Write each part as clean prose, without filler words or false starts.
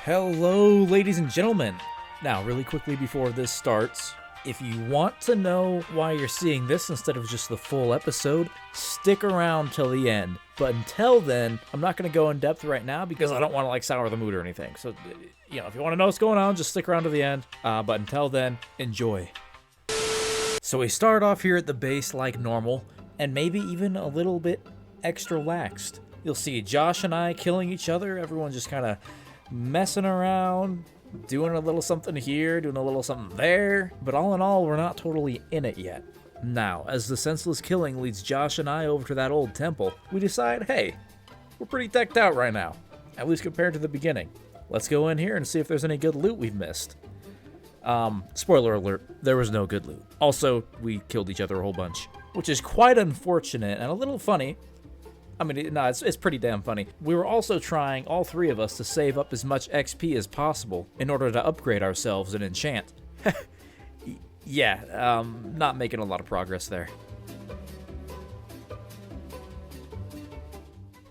Hello, ladies and gentlemen. Now, really quickly before this starts, if you want to know why you're seeing this instead of just the full episode, stick around till the end. But until then, I'm not going to go in depth right now because I don't want to sour the mood or anything. So, if you want to know what's going on, just stick around to the end. But until then, enjoy. So we start off here at the base like normal, and maybe even a little bit extra laxed. You'll see Josh and I killing each other, everyone just kind of messing around, doing a little something here, doing a little something there, but all in all, we're not totally in it yet. Now, as the senseless killing leads Josh and I over to that old temple, we decide, hey, we're pretty decked out right now, at least compared to the beginning. Let's go in here and see if there's any good loot we've missed. Spoiler alert, there was no good loot. Also, we killed each other a whole bunch, which is quite unfortunate and a little funny. I mean, no, it's pretty damn funny. We were also trying, all three of us, to save up as much XP as possible in order to upgrade ourselves and enchant. Yeah, not making a lot of progress there.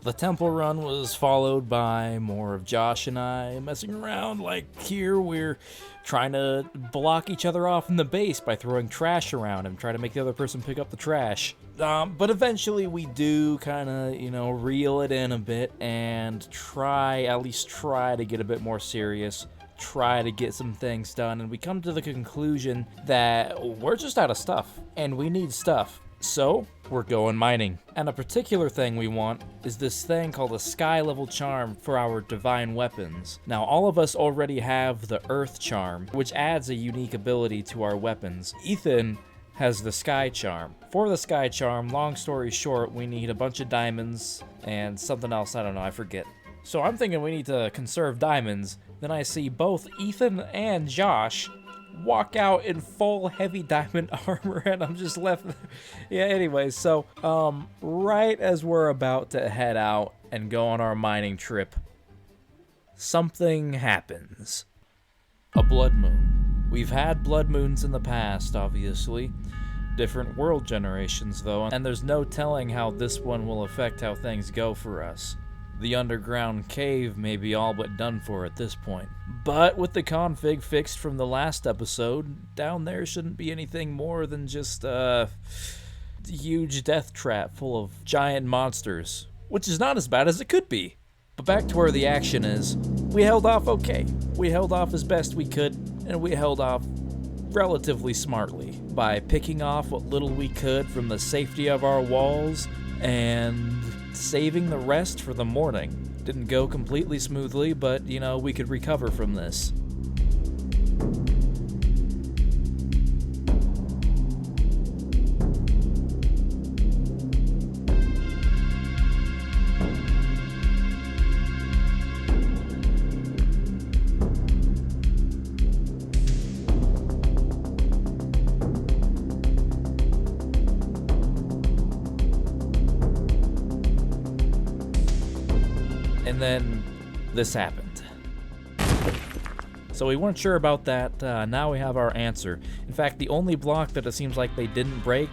The temple run was followed by more of Josh and I messing around. Like here, we're trying to block each other off in the base by throwing trash around and try to make the other person pick up the trash. But eventually we do kind of, reel it in a bit and at least try to get a bit more serious, try to get some things done, and we come to the conclusion that we're just out of stuff, and we need stuff. So, we're going mining. And a particular thing we want is this thing called a sky level charm for our divine weapons. Now, all of us already have the earth charm, which adds a unique ability to our weapons. Ethan has the sky charm. For the sky charm, long story short, we need a bunch of diamonds and something else, I don't know, I forget. So I'm thinking we need to conserve diamonds. Then I see both Ethan and Josh walk out in full heavy diamond armor, and I'm just left there. Yeah, anyways, so right as we're about to head out and go on our mining trip, something happens. A blood moon. We've had blood moons in the past, obviously. Different world generations, though, and there's no telling how this one will affect how things go for us. The underground cave may be all but done for at this point. But with the config fixed from the last episode, down there shouldn't be anything more than just a huge death trap full of giant monsters, which is not as bad as it could be. But back to where the action is, we held off okay. We held off as best we could, and we held off relatively smartly by picking off what little we could from the safety of our walls and saving the rest for the morning. Didn't go completely smoothly, but, we could recover from this. And then this happened. So we weren't sure about that. Now we have our answer. In fact, the only block that it seems like they didn't break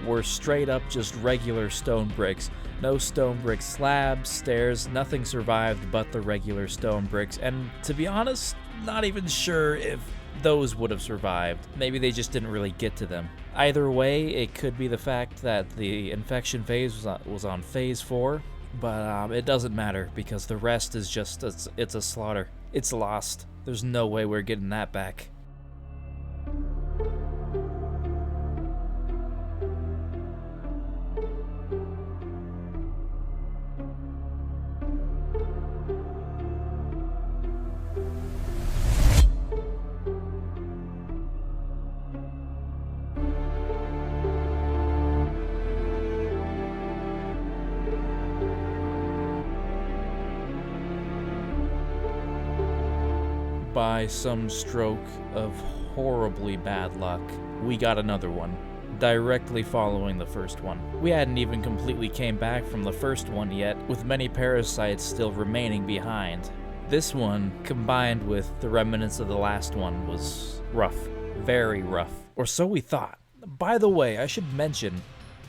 were straight up just regular stone bricks. No stone brick slabs, stairs, nothing survived but the regular stone bricks. And to be honest, not even sure if those would have survived. Maybe they just didn't really get to them. Either way, it could be the fact that the infection phase was on phase 4. But it doesn't matter because the rest is just, it's a slaughter. It's lost. There's no way we're getting that back. By some stroke of horribly bad luck, we got another one, directly following the first one. We hadn't even completely came back from the first one yet, with many parasites still remaining behind. This one, combined with the remnants of the last one, was rough. Very rough. Or so we thought. By the way, I should mention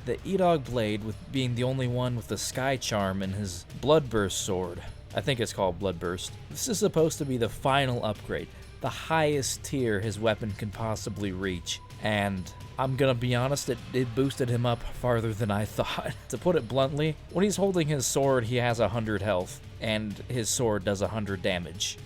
that E-Dog Blade, with being the only one with the Sky Charm and his Bloodburst sword, I think it's called Bloodburst. This is supposed to be the final upgrade, the highest tier his weapon can possibly reach. And I'm gonna be honest, it boosted him up farther than I thought. To put it bluntly, when he's holding his sword, he has 100 health, and his sword does 100 damage.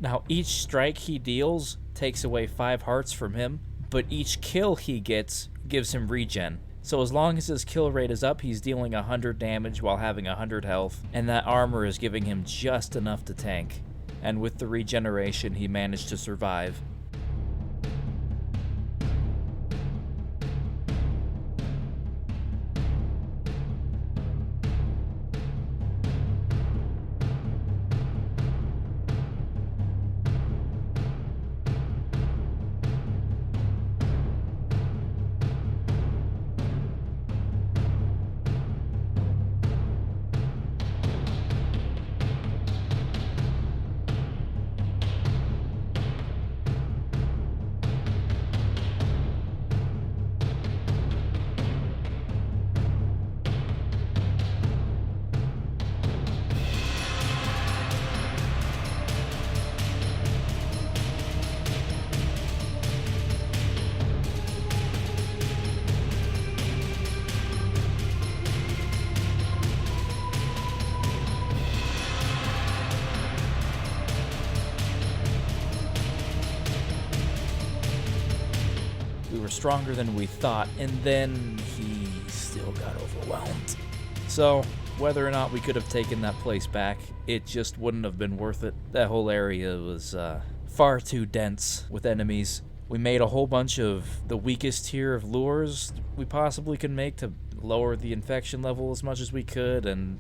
Now, each strike he deals takes away 5 hearts from him, but each kill he gets gives him regen. So as long as his kill rate is up, he's dealing 100 damage while having 100 health, and that armor is giving him just enough to tank. And with the regeneration, he managed to survive. We were stronger than we thought, and then he still got overwhelmed. So, whether or not we could have taken that place back, it just wouldn't have been worth it. That whole area was far too dense with enemies. We made a whole bunch of the weakest tier of lures we possibly could make to lower the infection level as much as we could, and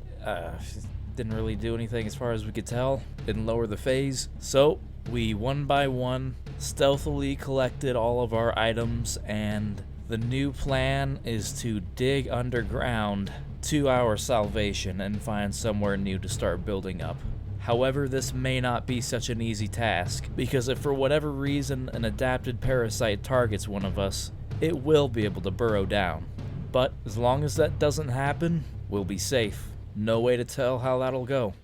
didn't really do anything as far as we could tell. Didn't lower the phase. So, we one by one stealthily collected all of our items, and the new plan is to dig underground to our salvation and find somewhere new to start building up. However, this may not be such an easy task, because if for whatever reason an adapted parasite targets one of us, it will be able to burrow down. But as long as that doesn't happen, we'll be safe. No way to tell how that'll go.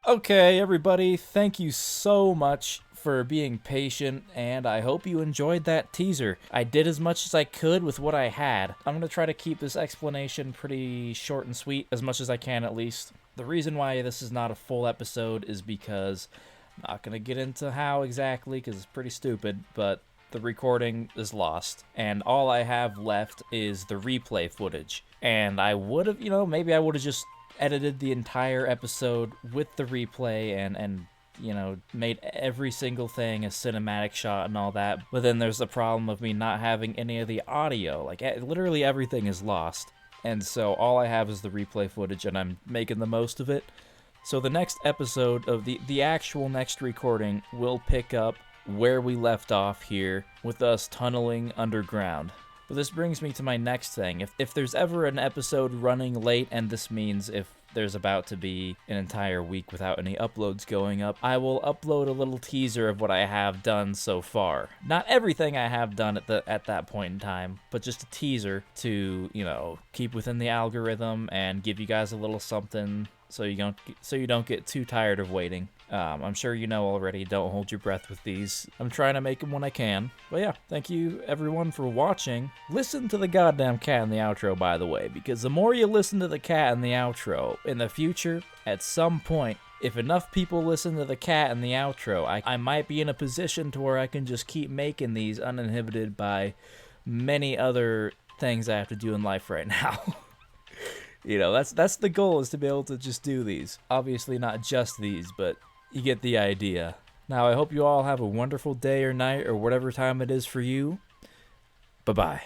Okay, everybody, thank you so much for being patient, and I hope you enjoyed that teaser. I did as much as I could with what I had. I'm going to try to keep this explanation pretty short and sweet, as much as I can at least. The reason why this is not a full episode is because I'm not going to get into how exactly, because it's pretty stupid, but the recording is lost, and all I have left is the replay footage. And I would have, maybe I would have just edited the entire episode with the replay and made every single thing a cinematic shot and all that. But then there's the problem of me not having any of the audio. Like, literally everything is lost. And so all I have is the replay footage, and I'm making the most of it. So the next episode of the actual next recording will pick up where we left off here, with us tunneling underground. But this brings me to my next thing. If there's ever an episode running late, and this means if there's about to be an entire week without any uploads going up, I will upload a little teaser of what I have done so far. Not everything I have done at that point in time, but just a teaser to, keep within the algorithm and give you guys a little something so you don't get too tired of waiting. I'm sure you know already, don't hold your breath with these. I'm trying to make them when I can. But yeah, thank you everyone for watching. Listen to the goddamn cat in the outro, by the way, because the more you listen to the cat in the outro, in the future, at some point, if enough people listen to the cat in the outro, I might be in a position to where I can just keep making these uninhibited by many other things I have to do in life right now. That's the goal, is to be able to just do these. Obviously not just these, but you get the idea. Now, I hope you all have a wonderful day or night or whatever time it is for you. Bye-bye.